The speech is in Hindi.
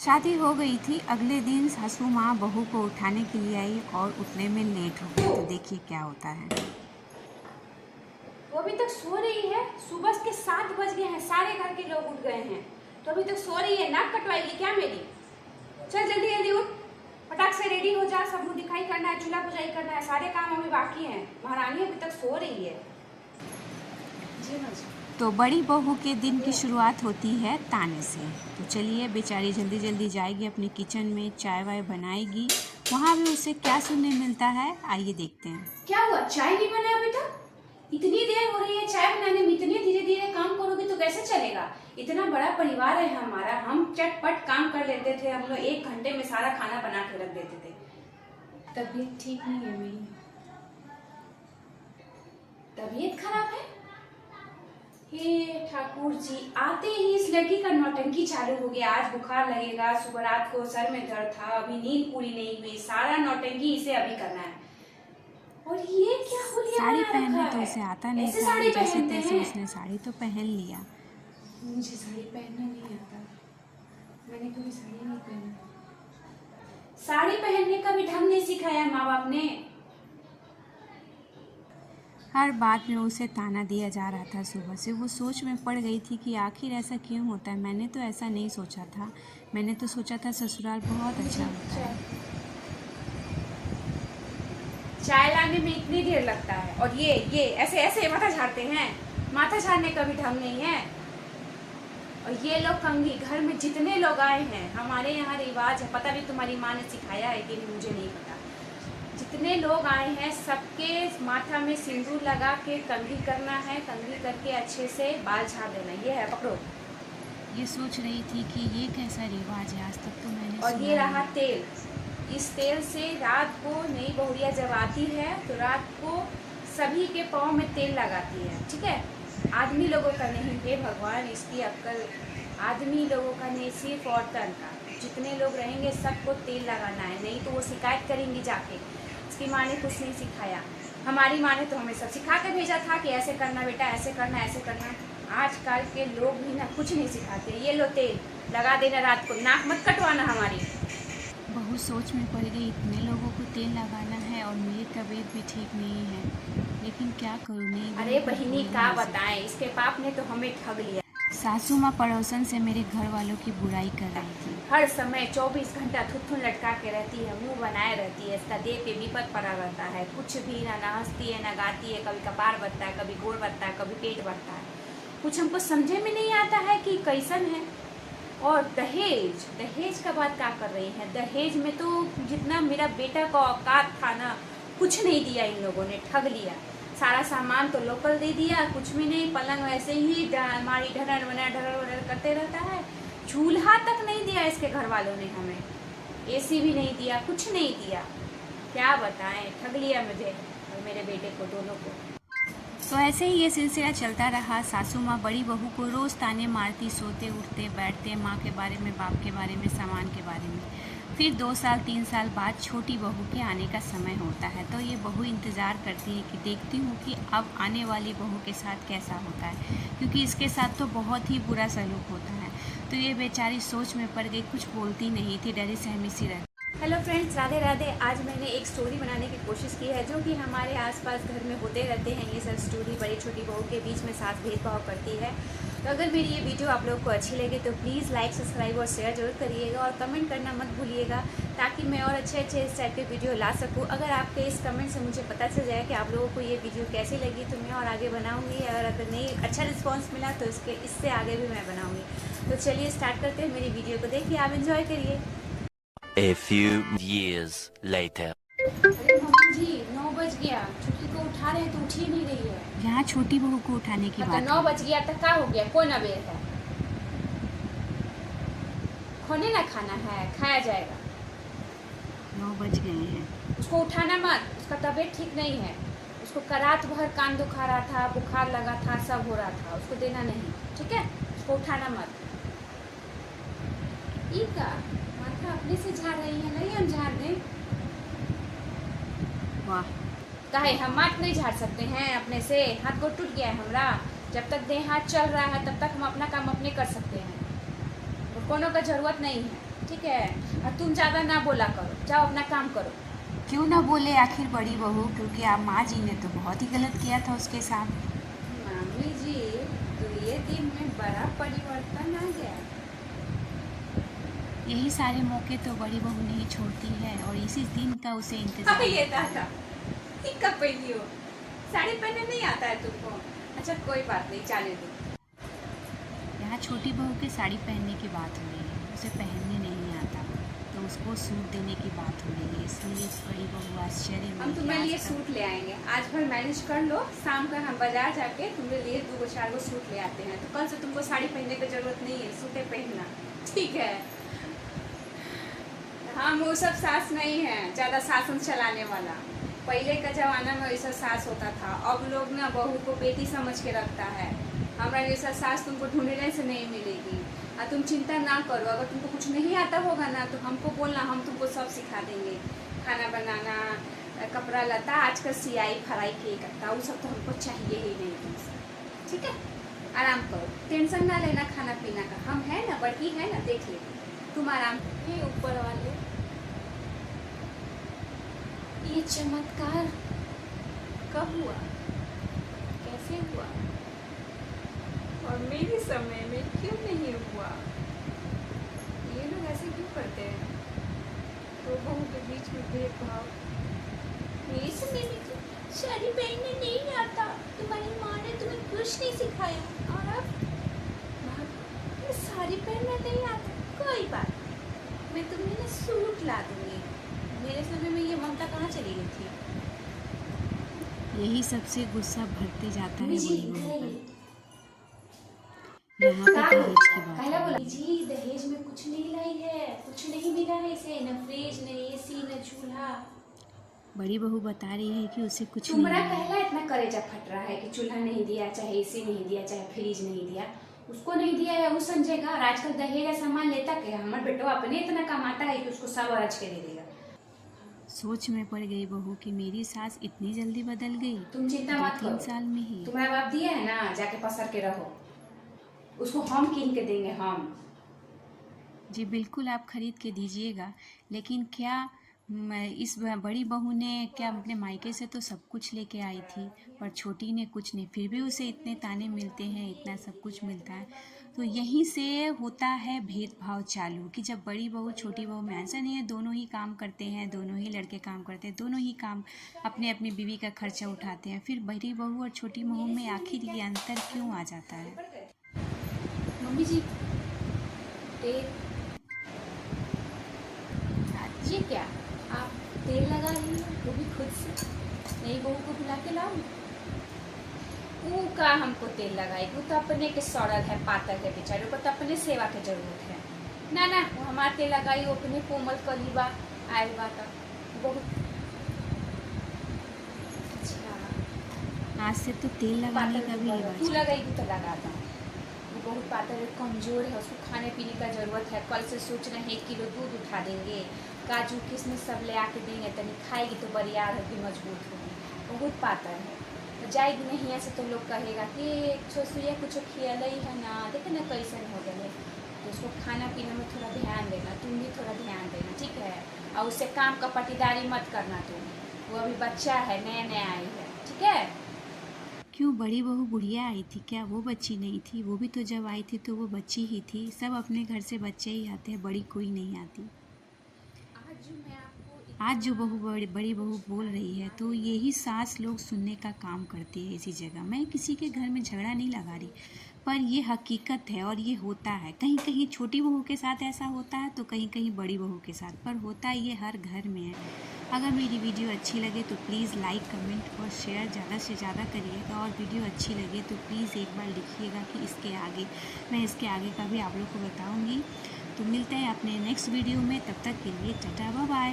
शादी हो गई थी। अगले दिन सासू माँ बहू को उठाने के लिए आई और उठने में लेट हो गई। तो देखिए क्या होता है। वो अभी तक सो रही है। सुबह के 7 बज गए हैं, सारे घर के लोग उठ गए हैं तो अभी तक सो रही है। नाक कटवाएगी क्या मेरी? चल जल्दी जल्दी उठ, फटाक से रेडी हो जा। सब मुँह दिखाई करना है, चूल्हा पुजाई करना है, सारे काम अभी बाकी हैं। महारानी अभी तक सो रही है। जी हाँ जी। तो बड़ी बहू के दिन की शुरुआत होती है ताने से। तो चलिए, बेचारी जल्दी जल्दी जाएगी अपने किचन में, चाय वाय बनाएगी। वहाँ भी उसे क्या सुनने मिलता है, आइए देखते हैं। क्या हुआ, चाय नहीं बना अभी तक? इतनी देर हो रही है चाय बनाने में। इतने धीरे धीरे काम करोगे तो कैसे चलेगा? इतना बड़ा परिवार है हमारा, हम चटपट काम कर लेते थे। हम लोग 1 घंटे में सारा खाना बना के रख देते थे। तबीयत ठीक नहीं है मेरी। तबीयत खराब है? हे ठाकुर जी, आते ही इस लड़की का नौटंकी चालू हो गया। आज बुखार लगेगा, सुबह रात को सर में दर्द था, अभी नींद पूरी नहीं हुई, सारा नौटंकी इसे अभी करना है। और ये क्या हुलिया साड़ी बना पहनना रखा तो है? उसे आता नहीं ऐसे था। साड़ी जैसे पहनते तैसे हैं? उसने साड़ी तो पहन लिया। मुझे साड़ी पहनना नहीं आता, मैंने कभी साड़ी नहीं पहनी। साड़ी पहनने का भी ढंग नहीं सिखाया माँ बाप ने। हर बात में उसे ताना दिया जा रहा था। सुबह से वो सोच में पड़ गई थी कि आखिर ऐसा क्यों होता है। मैंने तो ऐसा नहीं सोचा था। मैंने तो सोचा था ससुराल बहुत अच्छा होता है। चाय लाने में इतनी देर लगता है और ये ऐसे ऐसे माथा झाड़ते हैं। माथा झाड़ने का भी ढंग नहीं है। और ये लोग कंघी, घर में जितने लोग आए हैं, हमारे यहाँ रिवाज है, पता नहीं तुम्हारी माँ ने सिखाया है कि नहीं, मुझे नहीं पता। जितने लोग आए हैं सबके माथा में सिंदूर लगा के कंघी करना है। कंघी करके अच्छे से बाल झाड़ देना। ये है, पकड़ो। ये सोच रही थी कि ये कैसा रिवाज है, आज तक तो मैंने और सुना ये नहीं। रहा तेल। इस तेल से रात को नई बहुरिया जब आती है तो रात को सभी के पाँव में तेल लगाती है, ठीक है? आदमी लोगों का नहीं। हे भगवान, इसकी अक्ल। आदमी लोगों का नहीं, सिर्फ औरतन का। जितने लोग रहेंगे सबको तेल लगाना है, नहीं तो वो शिकायत करेंगी जाके। इसकी माँ ने कुछ नहीं सिखाया। हमारी माँ ने तो हमें सब सिखा के भेजा था कि ऐसे करना बेटा, ऐसे करना, ऐसे करना। आजकल के लोग भी ना कुछ नहीं सिखाते। ये लो तेल लगा देना रात को, नाक मत कटवाना हमारी। बहुत सोच में पड़ गई। इतने लोगों को तेल लगाना है और मेरी तबीयत भी ठीक नहीं है, लेकिन क्या करूँ, नहीं। अरे बहिनी का बताएं, इसके बाप ने तो हमें ठग लिया। सासू माँ पड़ोसन से मेरे घर वालों की बुराई कर रही थी। हर समय 24 घंटा थुथुन लटका के रहती है, मुंह बनाए रहती है, इसका देह पे विपद पड़ा रहता है। कुछ भी ना हंसती है ना गाती है। कभी कपार बढ़ता है, कभी गोड़ बढ़ता है, कभी पेट बढ़ता है। कुछ हमको समझे में नहीं आता है कि कैसन है। और दहेज, दहेज का बात क्या कर रही है? दहेज में तो जितना मेरा बेटा का औकात था ना, कुछ नहीं दिया इन लोगों ने, ठग लिया। सारा सामान तो लोकल दे दिया, कुछ भी नहीं। पलंग वैसे ही हमारी ढरर वनर करते रहता है। चूल्हा तक नहीं दिया इसके घर वालों ने हमें, एसी भी नहीं दिया, कुछ नहीं दिया। क्या बताएं, ठग लिया मुझे और मेरे बेटे को, दोनों को। तो ऐसे ही ये सिलसिला चलता रहा। सासू माँ बड़ी बहू को रोज़ ताने मारती, सोते उठते बैठते, माँ के बारे में, बाप के बारे में, सामान के बारे में। फिर 2 साल 3 साल बाद छोटी बहू के आने का समय होता है। तो ये बहू इंतज़ार करती है कि देखती हूँ कि अब आने वाली बहू के साथ कैसा होता है, क्योंकि इसके साथ तो बहुत ही बुरा सलूक होता है। तो ये बेचारी सोच में पड़ गई, कुछ बोलती नहीं थी, डरी सहमी सी रहती। Hello friends, Radhe Radhe. आज मैंने एक स्टोरी बनाने की कोशिश की है जो कि हमारे आसपास घर में होते रहते हैं। ये सब स्टोरी बड़ी छोटी बहू के बीच में साथ भेदभाव करती है। तो अगर मेरी ये वीडियो आप लोग को अच्छी लगे तो प्लीज़ लाइक, सब्सक्राइब और शेयर जरूर करिएगा और कमेंट करना मत भूलिएगा, ताकि मैं और अच्छे अच्छे इस टाइप के वीडियो ला सकूँ। अगर आपके इस कमेंट से मुझे पता चल जाए कि आप लोगों को ये वीडियो कैसी लगी तो मैं और आगे बनाऊँगी। और अगर नहीं अच्छा रिस्पॉन्स मिला तो इससे आगे भी मैं बनाऊँगी। तो चलिए स्टार्ट करते हैं। मेरी वीडियो को देखिए, आप इंजॉय करिए। A few years later. अरे मम्मी जी, 9 बज गया। छुट्टी को उठा रहे हैं तो उठ ही नहीं रही है। यहाँ छोटी बहू को उठाने की हाँ, बात तो 9 बज गया तक का हो गया, कौन अबेर है? खोने ना खाना है, खाया जाएगा। 9 बज गए हैं। उसको उठाना मत, उसका तबीयत ठीक नहीं है। उसको रात भर कान दुखा रहा था, बुखार लगा था, सब हो रहा था। उसको देना नहीं, ठीक है? उसको उठाना मत। ई का माथा अपने से झाड़ रही है, नहीं हम झाड़ दें? वाह, काहे हम माथ नहीं झाड़ सकते हैं अपने से? हाथ को टूट गया है हमरा। जब तक देह हाथ चल रहा है तब तक हम अपना काम अपने कर सकते हैं, और कोनो का जरूरत नहीं है। ठीक है। और तुम ज़्यादा ना बोला करो, जाओ अपना काम करो। क्यों ना बोले आखिर बड़ी बहू, क्योंकि आप माँ जी ने तो बहुत ही गलत किया था उसके साथ। मामी जी, तो ये दिन में बड़ा परिवर्तन आ गया। यही सारे मौके तो बड़ी बहू नहीं छोड़ती है और इसी दिन का उसे इंतजार ये रहता है। दादा, ये कब पहनी हो? साड़ी पहनने नहीं आता है तुमको? अच्छा कोई बात नहीं, जाने दो। यहाँ छोटी बहू के साड़ी पहनने की बात हो रही है, उसे पहनने नहीं आता तो उसको सूट देने की बात हो रही है, इसलिए बड़ी बहू आश्चर्य में हम कि तुम्हारे आज लिए तक- सूट ले आएंगे, आज भर मैनेज कर लो। शाम का हम बाजार जाके तुम्हारे लिए 2-4 गो सूट ले आते हैं, तो कल से तुमको साड़ी पहनने की जरूरत नहीं है, सूटे पहनना, ठीक है? हम वो सब सास नहीं है ज़्यादा शासन चलाने वाला। पहले का ज़माना में वैसा सास होता था, अब लोग ना बहू को बेटी समझ के रखता है। हमारा जैसा सास तुमको ढूंढने से नहीं मिलेगी। और तुम चिंता ना करो, अगर तुमको कुछ नहीं आता होगा ना तो हमको बोलना, हम तुमको सब सिखा देंगे। खाना बनाना, कपड़ा लता, आजकल सिलाई फराई के करता, वो सब तो हमको चाहिए ही नहीं तुमसे, ठीक है? आराम करो, टेंशन ना लेना खाना पीना का, हम है ना, बड़की है ना, देख ले। तुम आराम हे ऊपर वाले। ये चमत्कार कब हुआ, कैसे हुआ, और मेरे समय में क्यों नहीं हुआ? ये लोग ऐसे क्यों करते हैं? दो बहू के बीच में भेदभाव। मेरे समय में तो साड़ी पहनने नहीं आता, तुम्हारी माँ ने तुम्हें कुछ नहीं सिखाया, और अब साड़ी पहनना नहीं आता, कोई बात नहीं, मैं तुम्हें ना सूट ला दूंगी। मेरे समय में ये ममता कहाँ चली गई थी? यही सबसे गुस्सा भरते जाता है जी, बड़ी बहू इधर पर। आइए। यहाँ पर दहेज की बात कहला है। बोला जी, दहेज में कुछ नहीं लाई है, कुछ नहीं मिला है इसे, न फ्रिज, न एसी, न चूल्हा। बड़ी बहू बता रही है कि उसे कुछ नहीं तुम्हारा मिला। कहला इतना कलेजा फट रहा है कि चूल्हा नहीं दिया, चाहे एसी नहीं दिया, चाहे फ्रिज नहीं दिया, उसको नहीं दिया है वो समझेगा। और आजकल दहेज का सामान लेता क्या? हमारा बेटो अपने इतना कमाता है कि उसको सब अरज के दे देगा। सोच में पड़ गई बहू कि मेरी सास इतनी जल्दी बदल गई, तुम चिंता मत 2-3 करो, साल में ही। तुम्हारा बाप दिया है ना, जाके पसर के रहो, उसको हम कीन के देंगे हम। जी बिल्कुल, आप खरीद के दीजिएगा, लेकिन क्या इस बड़ी बहू ने क्या अपने मायके से तो सब कुछ लेके आई थी, पर छोटी ने कुछ नहीं, फिर भी उसे इतने ताने मिलते हैं, इतना सब कुछ मिलता है। तो यहीं से होता है भेदभाव चालू कि जब बड़ी बहू छोटी बहू में, ऐसा नहीं है दोनों ही काम करते हैं, दोनों ही लड़के काम करते हैं, दोनों ही काम अपने अपनी बीवी का खर्चा उठाते हैं, फिर बड़ी बहू और छोटी बहू में आखिर ये अंतर क्यों आ जाता है? मम्मी जी, तेल, ये क्या आप तेल लगा रही हो, वो भी खुद से? नई बहू को बुला के लाओ। वो का हमको तेल लगाई, वो तो अपने के सड़ल है, पातल है बेचारे को, तो अपने सेवा के जरूरत है ना। ना, वो हमारा तेल लगाई, वो अपने कोमल कलीबा आयल बा तक बहुत अच्छा। आज से तो तेल लगाने का भी तू रिवाज है। लगाएगी तो लगा दो। वो बहुत पातर है, कमजोर है, उसको खाने पीने का जरूरत है। कल से सोच रहे हैं 1 किलो दूध उठा देंगे, काजू किशमिश सब ले आके देंगे, तनी खाएगी तो बरियार होगी, मजबूत होगी। बहुत पातर है, तो जाएगी नहीं ऐसे तो लोग कहेगा कि छोसुया कुछ खियल ही है ना, देखे ना कैसन हो गए। तो उसको खाना पीने में थोड़ा ध्यान देना, तुम भी थोड़ा ध्यान देना, ठीक है? और उससे काम का पटीदारी मत करना तुम, वो अभी बच्चा है, नया नया आई है, ठीक है? क्यों बड़ी बहू बुढ़िया आई थी क्या? वो बच्ची नहीं थी, वो भी तो जब आई थी तो वो बच्ची ही थी। सब अपने घर से बच्चे ही आते हैं, बड़ी कोई नहीं आती। आज जो बड़ी बहू बोल रही है तो यही सास लोग सुनने का काम करते हैं इसी जगह। मैं किसी के घर में झगड़ा नहीं लगा रही, पर ये हकीकत है और ये होता है। कहीं कहीं छोटी बहू के साथ ऐसा होता है तो कहीं कहीं बड़ी बहू के साथ, पर होता ये हर घर में है। अगर मेरी वीडियो अच्छी लगे तो प्लीज़ लाइक, कमेंट और शेयर ज़्यादा से ज़्यादा करिएगा, और वीडियो अच्छी लगे तो प्लीज़ एक बार लिखिएगा कि इसके आगे, मैं इसके आगे का भी आप लोग को बताऊँगी। तो मिलते हैं अपने नेक्स्ट वीडियो में, तब तक के लिए टाटा बाय बाय।